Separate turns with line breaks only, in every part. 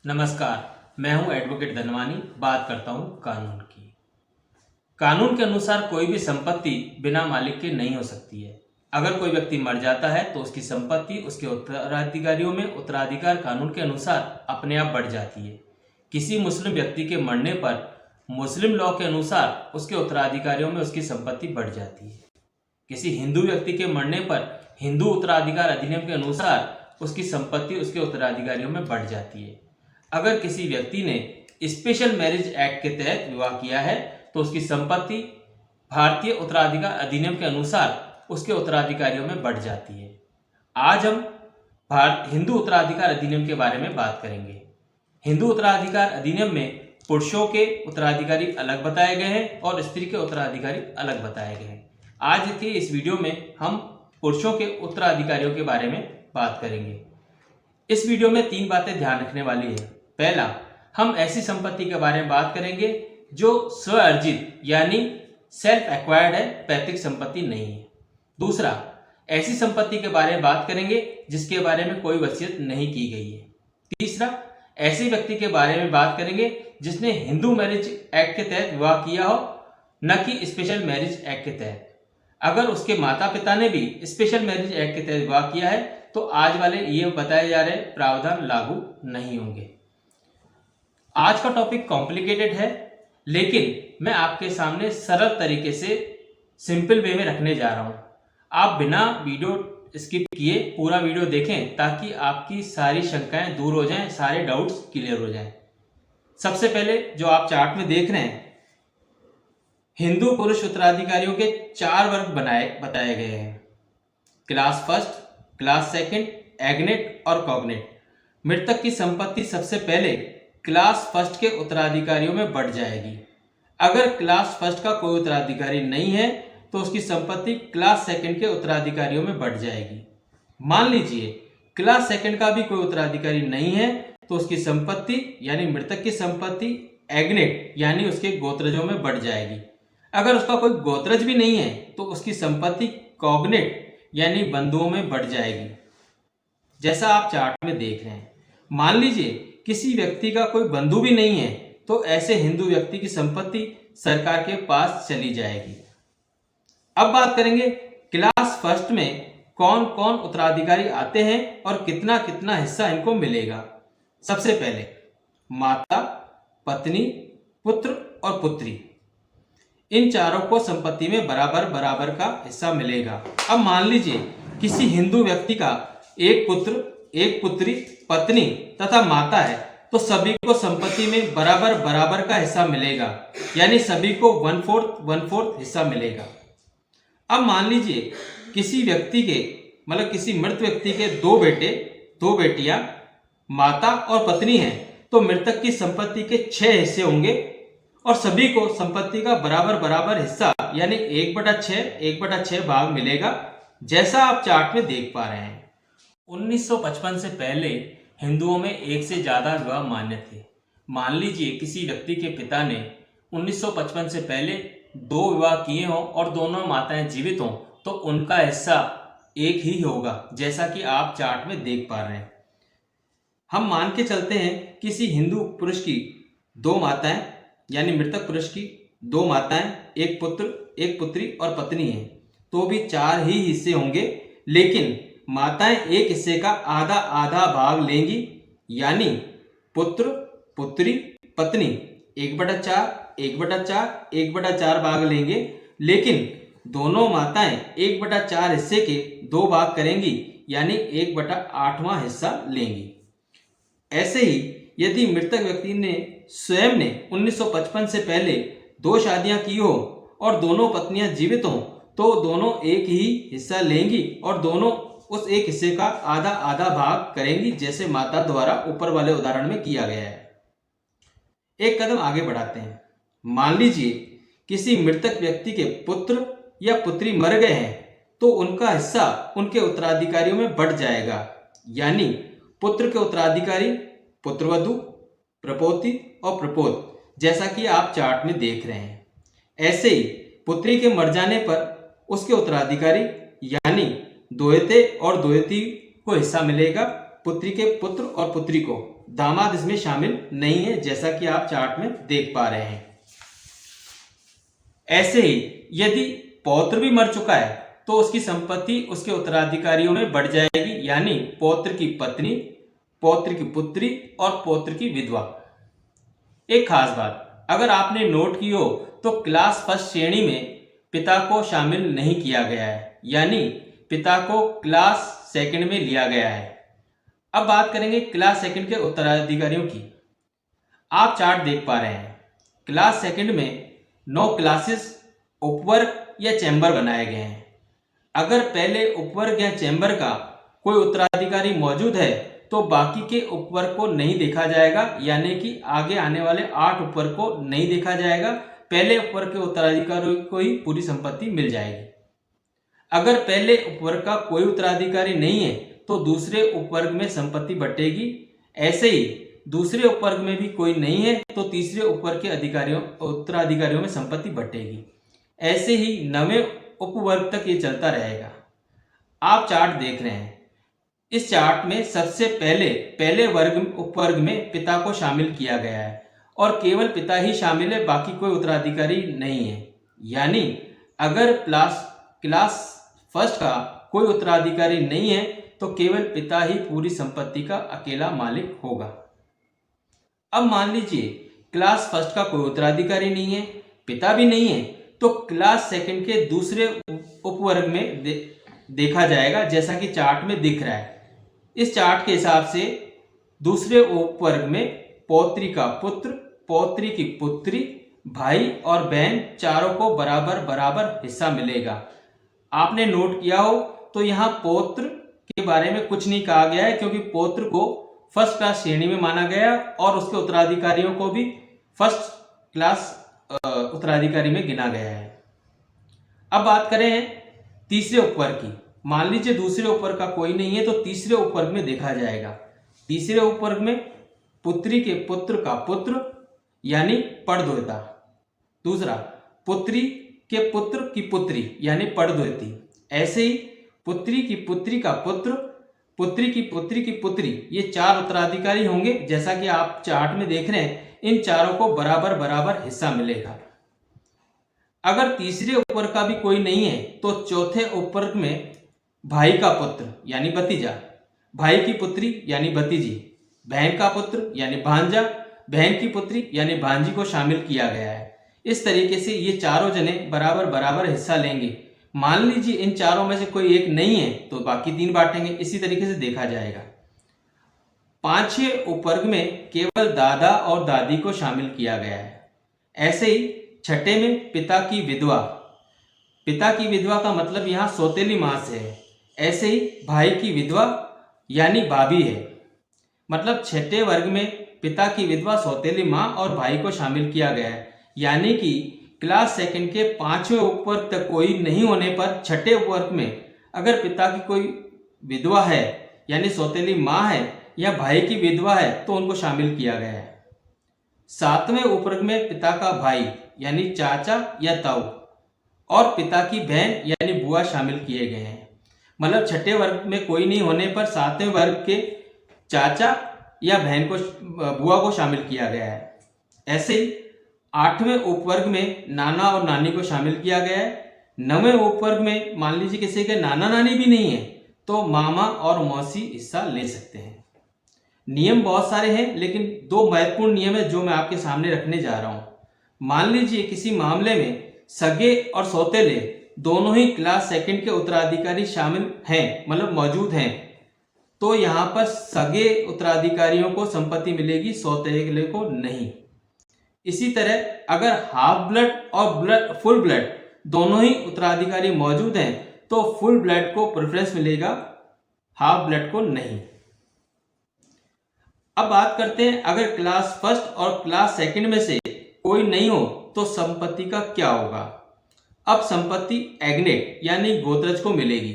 नमस्कार। मैं हूं एडवोकेट धनवानी। बात करता हूं कानून की। कानून के अनुसार कोई भी संपत्ति बिना मालिक के नहीं हो सकती है। अगर कोई व्यक्ति मर जाता है तो उसकी संपत्ति उसके उत्तराधिकारियों में उत्तराधिकार कानून के अनुसार अपने आप बढ़ जाती है। किसी मुस्लिम व्यक्ति के मरने पर मुस्लिम लॉ के अनुसार उसके उत्तराधिकारियों में उसकी संपत्ति बढ़ जाती है। किसी हिंदू व्यक्ति के मरने पर हिंदू उत्तराधिकार अधिनियम के अनुसार उसकी संपत्ति उसके उत्तराधिकारियों में बढ़ जाती है। अगर किसी व्यक्ति ने स्पेशल मैरिज एक्ट के तहत विवाह किया है तो उसकी संपत्ति भारतीय उत्तराधिकार अधिनियम के अनुसार उसके उत्तराधिकारियों में बढ़ जाती है। आज हम हिंदू उत्तराधिकार अधिनियम के बारे में बात करेंगे। हिंदू उत्तराधिकार अधिनियम में पुरुषों के उत्तराधिकारी अलग बताए गए हैं और स्त्री के उत्तराधिकारी अलग बताए गए हैं। आज के इस वीडियो में हम पुरुषों के उत्तराधिकारियों के बारे में बात करेंगे। इस वीडियो में 3 बातें ध्यान रखने वाली है। पहला, हम ऐसी संपत्ति के बारे में बात करेंगे जो स्व अर्जित यानी सेल्फ एक्वायर्ड है, पैतृक संपत्ति नहीं है। दूसरा, ऐसी संपत्ति के बारे में बात करेंगे जिसके बारे में कोई वसीयत नहीं की गई है। तीसरा, ऐसे व्यक्ति के बारे में बात करेंगे जिसने हिंदू मैरिज एक्ट के तहत विवाह किया हो, न कि स्पेशल मैरिज एक्ट के तहत। अगर उसके माता पिता ने भी स्पेशल मैरिज एक्ट के तहत विवाह किया है तो आज वाले ये बताए जा रहे प्रावधान लागू नहीं होंगे। आज का टॉपिक कॉम्प्लिकेटेड है, लेकिन मैं आपके सामने सरल तरीके से सिंपल वे में रखने जा रहा हूं। आप बिना वीडियो स्किप किए पूरा वीडियो देखें ताकि आपकी सारी शंकाएं दूर हो जाएं, सारे डाउट्स क्लियर हो जाएं। सबसे पहले जो आप चार्ट में देख रहे हैं, हिंदू पुरुष उत्तराधिकारियों के 4 वर्ग बताए गए हैं। क्लास फर्स्ट, क्लास सेकंड, एग्नेट और कॉग्नेट। मृतक की संपत्ति सबसे पहले क्लास फर्स्ट के उत्तराधिकारियों में बढ़ जाएगी। अगर क्लास फर्स्ट का कोई उत्तराधिकारी नहीं है तो उसकी संपत्ति क्लास सेकंड के उत्तराधिकारियों में बढ़ जाएगी। मान लीजिए क्लास सेकंड का भी कोई उत्तराधिकारी नहीं है तो उसकी संपत्ति यानी मृतक की संपत्ति एग्नेट यानी उसके गोत्रजों में बढ़ जाएगी। अगर उसका कोई गोत्रज भी नहीं है तो उसकी संपत्ति कॉग्नेट यानी बंधुओं में बढ़ जाएगी, जैसा आप चार्ट में देख रहे हैं। मान लीजिए किसी व्यक्ति का कोई बंधु भी नहीं है तो ऐसे हिंदू व्यक्ति की संपत्ति सरकार के पास चली जाएगी। अब बात करेंगे क्लास फर्स्ट में कौन कौन उत्तराधिकारी आते हैं और कितना कितना हिस्सा इनको मिलेगा। सबसे पहले माता, पत्नी, पुत्र और पुत्री, इन चारों को संपत्ति में बराबर बराबर का हिस्सा मिलेगा। अब मान लीजिए किसी हिंदू व्यक्ति का एक पुत्र, एक पुत्री, पत्नी तथा माता है तो सभी को संपत्ति में बराबर बराबर का हिस्सा मिलेगा, यानी सभी को 1/4 हिस्सा मिलेगा। अब मान लीजिए किसी व्यक्ति के किसी मृत व्यक्ति के 2 बेटे, 2 बेटियां, माता और पत्नी हैं तो मृतक की संपत्ति के 6 हिस्से होंगे और सभी को संपत्ति का बराबर बराबर हिस्सा यानी 1/6 भाग मिलेगा, जैसा आप चार्ट में देख पा रहे हैं। 1955 से पहले हिंदुओं में एक से ज्यादा विवाह मान्य थे। मान लीजिए किसी व्यक्ति के पिता ने 1955 से पहले 2 विवाह किए हों और दोनों माताएं जीवित हों तो उनका हिस्सा एक ही होगा, जैसा कि आप चार्ट में देख पा रहे हैं। हम मान के चलते हैं किसी हिंदू पुरुष की 2 माताएं यानी मृतक पुरुष की 2 माताएं, एक पुत्र, एक पुत्री और पत्नी है तो भी 4 ही हिस्से होंगे, लेकिन माताएं एक हिस्से का आधा आधा भाग लेंगी, यानी पुत्र, पुत्री, पत्नी 1/4, 1/4, 1/4 भाग लेंगे, लेकिन दोनों माताएं 1/4 हिस्से के 2 भाग करेंगी, यानी 1/8वां हिस्सा लेंगी। ऐसे ही यदि मृतक व्यक्ति ने स्वयं ने 1955 से पहले 2 शादियां की हो और दोनों पत्नियां जीवित हों तो दोनों एक ही हिस्सा लेंगी और दोनों उस एक हिस्से का आधा आधा भाग करेंगी, जैसे माता द्वारा ऊपर वाले उदाहरण में किया गया है। एक कदम आगे बढ़ाते हैं। मान लीजिए किसी मृतक व्यक्ति के पुत्र या पुत्री मर गए हैं तो उनका हिस्सा उनके उत्तराधिकारियों में बढ़ जाएगा, यानी पुत्र के उत्तराधिकारी पुत्रवधु, प्रपोती और प्रपोत, जैसा कि आप चार्ट में देख रहे हैं। ऐसे ही पुत्री के मर जाने पर उसके उत्तराधिकारी यानी दोहते और दोहती को हिस्सा मिलेगा, पुत्री के पुत्र और पुत्री को, दामाद इसमें शामिल नहीं है, जैसा कि आप चार्ट में देख पा रहे हैं। ऐसे ही यदि पौत्र भी मर चुका है तो उसकी संपत्ति उसके उत्तराधिकारियों में बढ़ जाएगी, यानी पौत्र की पत्नी, पौत्र की पुत्री और पौत्र की विधवा। एक खास बात, अगर आपने नोट की हो तो क्लास फर्स्ट श्रेणी में पिता को शामिल नहीं किया गया है, यानी पिता को क्लास सेकंड में लिया गया है। अब बात करेंगे क्लास सेकंड के उत्तराधिकारियों की। आप चार्ट देख पा रहे हैं, क्लास सेकंड में 9 क्लासेस, उपवर्ग या चैम्बर बनाए गए हैं। अगर पहले उपवर्ग या चैम्बर का कोई उत्तराधिकारी मौजूद है तो बाकी के उपवर्ग को नहीं देखा जाएगा, यानी कि आगे आने वाले 8 उपवर्ग को नहीं देखा जाएगा। पहले उपवर्ग के उत्तराधिकारी को ही पूरी संपत्ति मिल जाएगी। अगर पहले उपवर्ग का कोई उत्तराधिकारी नहीं है तो दूसरे उपवर्ग में संपत्ति बटेगी। ऐसे ही दूसरे उपवर्ग में भी कोई नहीं है तो तीसरे उपवर्ग के उत्तराधिकारियों में संपत्ति बटेगी। ऐसे ही 9वें उपवर्ग तक ये चलता रहेगा। आप चार्ट देख रहे हैं, इस चार्ट में सबसे पहले उपवर्ग में पिता को शामिल किया गया है और केवल पिता ही शामिल है, बाकी कोई उत्तराधिकारी नहीं है। यानी अगर क्लास फर्स्ट का कोई उत्तराधिकारी नहीं है तो केवल पिता ही पूरी संपत्ति का अकेला मालिक होगा। अब मान लीजिए क्लास फर्स्ट का कोई उत्तराधिकारी नहीं है, पिता भी नहीं है, तो क्लास सेकंड के दूसरे उपवर्ग में देखा जाएगा, जैसा कि चार्ट में दिख रहा है। इस चार्ट के हिसाब से दूसरे उपवर्ग में पौत्री का पुत्र, पौत्री की पुत्री, भाई और बहन चारों को बराबर बराबर हिस्सा मिलेगा। आपने नोट किया हो तो यहाँ पौत्र के बारे में कुछ नहीं कहा गया है, क्योंकि पौत्र को फर्स्ट क्लास श्रेणी में माना गया और उसके उत्तराधिकारियों को भी फर्स्ट क्लास उत्तराधिकारी में गिना गया है। अब बात करें तीसरे उपवर्ग की। मान लीजिए दूसरे उपवर्ग का कोई नहीं है तो तीसरे उपवर्ग में देखा जाएगा। तीसरे उपवर्ग में पुत्री के पुत्र का पुत्र यानी पड़द्वैता, दूसरा पुत्री के पुत्र की पुत्री यानी पड़द्वैती। ऐसे ही पुत्री की पुत्री का पुत्र, पुत्री की पुत्री की पुत्री, ये 4 उत्तराधिकारी होंगे, जैसा कि आप चार्ट में देख रहे हैं। इन चारों को बराबर बराबर हिस्सा मिलेगा। अगर तीसरे उपवर्ग का भी कोई नहीं है तो चौथे उपवर्ग में भाई का पुत्र यानी भतीजा, भाई की पुत्री यानी भतीजी, बहन का पुत्र यानी भांजा, बहन की पुत्री यानी भांजी को शामिल किया गया है। इस तरीके से ये चारों जने बराबर बराबर हिस्सा लेंगे। मान लीजिए इन चारों में से कोई एक नहीं है तो बाकी 3 बांटेंगे। इसी तरीके से देखा जाएगा। 5वें उपवर्ग में केवल दादा और दादी को शामिल किया गया है। ऐसे ही 6ठे में पिता की विधवा, पिता की विधवा का मतलब यहाँ सौतेली मां से है। ऐसे ही भाई की विधवा यानी भाभी है। मतलब 6ठे वर्ग में पिता की विधवा, सौतेली मां और भाई को शामिल किया गया है। यानी कि क्लास सेकंड के 5वें उपवर्ग तक कोई नहीं होने पर 6ठे उपवर्ग में अगर पिता की कोई विधवा है यानी सौतेली मां है या भाई की विधवा है तो उनको शामिल किया गया है। 7वें उपवर्ग में पिता का भाई यानी चाचा या ताऊ और पिता की बहन यानी बुआ शामिल किए गए हैं। मतलब 6ठे वर्ग में कोई नहीं होने पर 7वें वर्ग के चाचा या बहन को, बुआ को शामिल किया गया है। ऐसे ही 8वें उपवर्ग में नाना और नानी को शामिल किया गया है। 9वें उपवर्ग में मान लीजिए किसी के नाना नानी भी नहीं है तो मामा और मौसी हिस्सा ले सकते हैं। नियम बहुत सारे हैं, लेकिन 2 महत्वपूर्ण नियम है जो मैं आपके सामने रखने जा रहा हूं। मान लीजिए किसी मामले में सगे और सौतेले दोनों ही क्लास सेकंड के उत्तराधिकारी शामिल हैं, मतलब मौजूद हैं, तो यहां पर सगे उत्तराधिकारियों को संपत्ति मिलेगी, सौतेले को नहीं। इसी तरह अगर हाफ ब्लड और फुल ब्लड दोनों ही उत्तराधिकारी मौजूद हैं तो फुल ब्लड को प्रेफरेंस मिलेगा, हाफ ब्लड को नहीं। अब बात करते हैं अगर क्लास फर्स्ट और क्लास सेकंड में से कोई नहीं हो तो संपत्ति का क्या होगा। अब संपत्ति एग्नेट यानी गोत्रज को मिलेगी।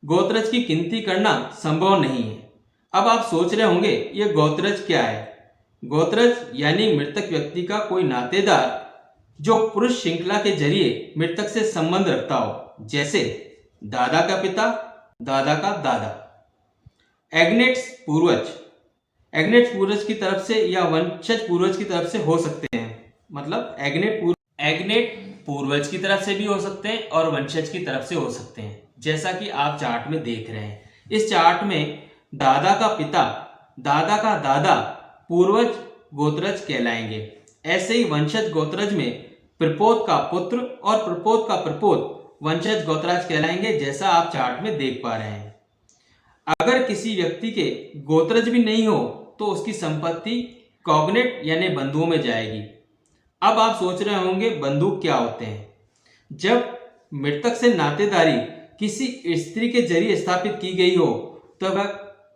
गोत्रज की गिनती करना संभव नहीं है। अब आप सोच रहे होंगे ये गोत्रज क्या है। गोत्रज यानी मृतक व्यक्ति का कोई नातेदार जो पुरुष श्रृंखला के जरिए मृतक से संबंध रखता हो, जैसे दादा का पिता, दादा का दादा। एग्नेट्स पूर्वज, एग्नेट्स पूर्वज की तरफ से या वंशज पूर्वज की तरफ से हो सकते हैं। मतलब एग्नेट पूर्वज की तरफ से भी हो सकते हैं और वंशज की तरफ से हो सकते हैं। जैसा कि आप चार्ट में देख रहे हैं, इस चार्ट में दादा का पिता, दादा का दादा पूर्वज गोत्रज कहलाएंगे। ऐसे ही वंशज गोत्रज में प्रपोत का पुत्र और प्रपोत का प्रपोत वंशज गोत्रज कहलाएंगे, जैसा आप चार्ट में देख पा रहे हैं। अगर किसी व्यक्ति के गोत्रज भी नहीं हो तो उसकी संपत्ति कॉग्नेट यानी बंधुओं में जाएगी। अब आप सोच रहे होंगे बंधु क्या होते हैं। जब मृतक से नातेदारी किसी स्त्री के जरिए स्थापित की गई हो तो वह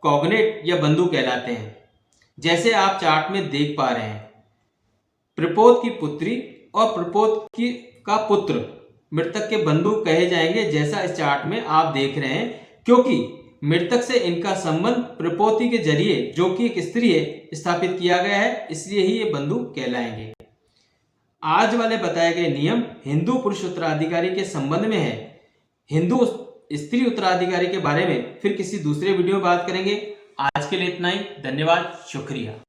कॉग्नेट या बंधु कहलाते हैं। जैसे आप चार्ट में देख पा रहे हैं, प्रपोत की पुत्री और प्रपोत का पुत्र मृतक के बंधु कहे जाएंगे, जैसा इस चार्ट में आप देख रहे हैं, क्योंकि मृतक से इनका संबंध प्रपोति के जरिए, जो कि एक स्त्री है, स्थापित किया गया है, इसलिए ही ये बंधु कहलाएंगे। आज वाले बताए गए नियम हिंदू पुरुष उत्तराधिकारी के संबंध में है। हिंदू स्त्री उत्तराधिकारी के बारे में फिर किसी दूसरे वीडियो में बात करेंगे। आज के लिए इतना ही। धन्यवाद, शुक्रिया।